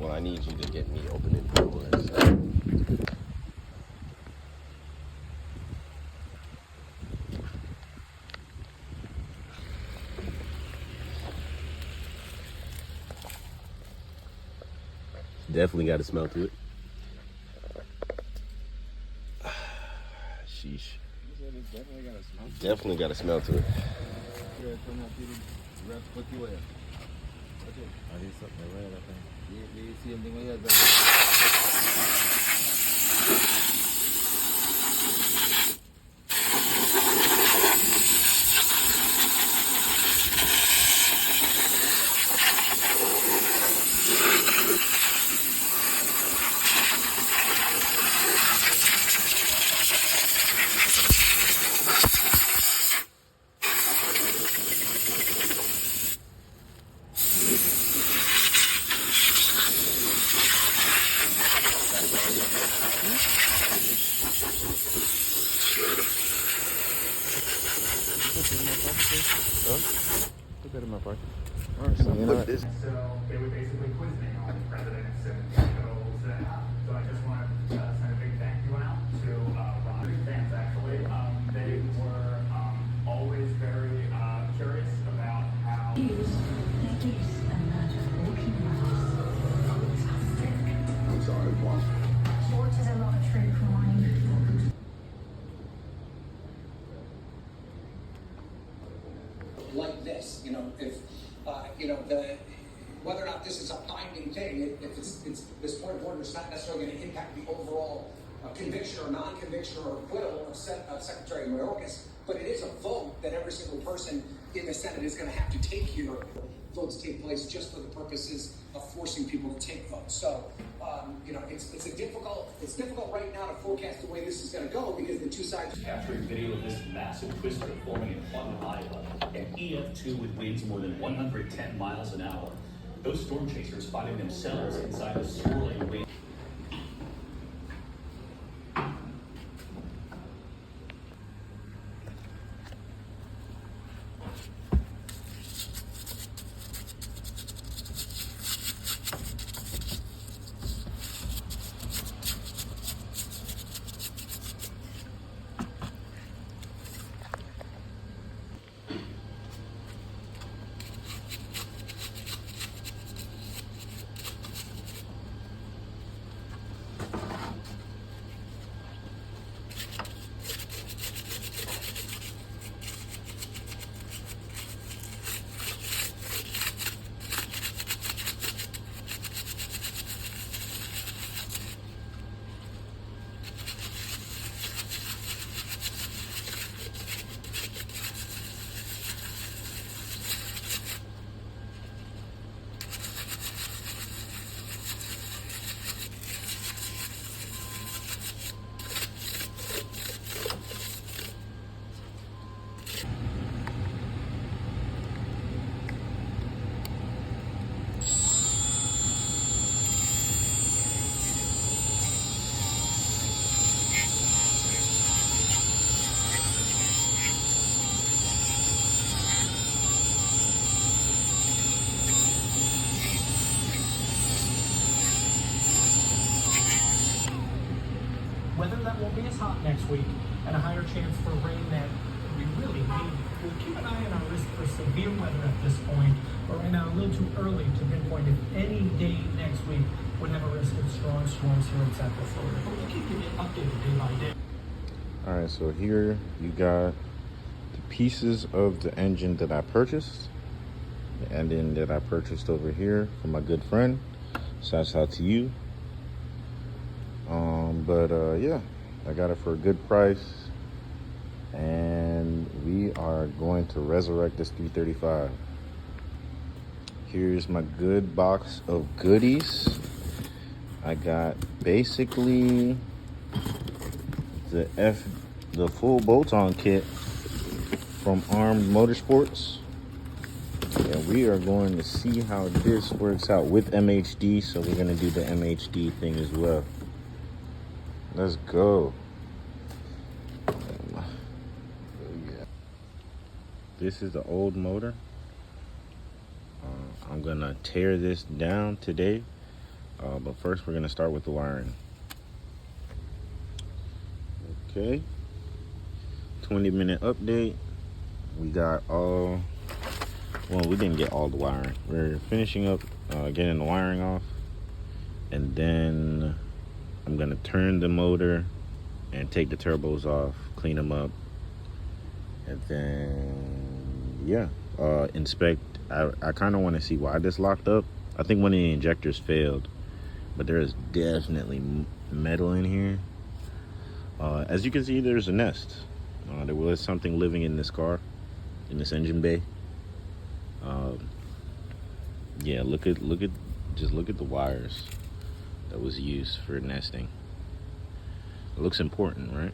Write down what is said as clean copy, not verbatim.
Well, I need you to get me opening doors. Definitely got a smell to it. Sheesh. Definitely got a smell to it. Put that in my pocket. All right, so put this. So they would basically quiz me on presidents and capitals and so I just want to send a big thank you out to Ron fans actually. They were always very curious about how I'm sorry, what? Short is a lot of true crime. Like this, you know, if whether or not this is a binding thing, if it's this point of order, it's not necessarily going to impact the overall conviction or non-conviction or acquittal of Secretary Mayorkas, but it is a vote that every single person in the Senate is going to have to take here. Votes take place just for the purposes of forcing people to take votes. So, it's difficult right now to forecast the way this is going to go because the two sides capturing video of this massive twister forming in Clinton, Iowa, an EF2 with winds more than 110 miles an hour. Those storm chasers finding themselves inside a swirling wind. Weather that won't be as hot next week and a higher chance for rain that we really need. We'll keep an eye on our risk for severe weather at this point, but right now a little too early to pinpoint if any day next week would have a risk of strong storms here in Central Florida. But we'll keep you updated day by day. All right, so here you got the pieces of the engine that I purchased, the engine that I purchased over here from my good friend. Shouts out to you. Yeah, I got it for a good price, and we are going to resurrect this 335. Here's my good box of goodies. I got basically the full bolt-on kit from Armed Motorsports, and we are going to see how this works out with MHD. So we're going to do the MHD thing as well. Let's go. Oh, yeah. This is the old motor. I'm gonna tear this down today. But first we're gonna start with the wiring. Okay, 20-minute update. We got all, well, we didn't get all the wiring. We're finishing up getting the wiring off, and then I'm gonna turn the motor and take the turbos off, clean them up, and then yeah, inspect. I kind of want to see why this locked up. I think one of the injectors failed, but there is definitely metal in here. As you can see, there's a nest. There was something living in this car, in this engine bay. Yeah, just look at the wires that was used for nesting. It looks important, right?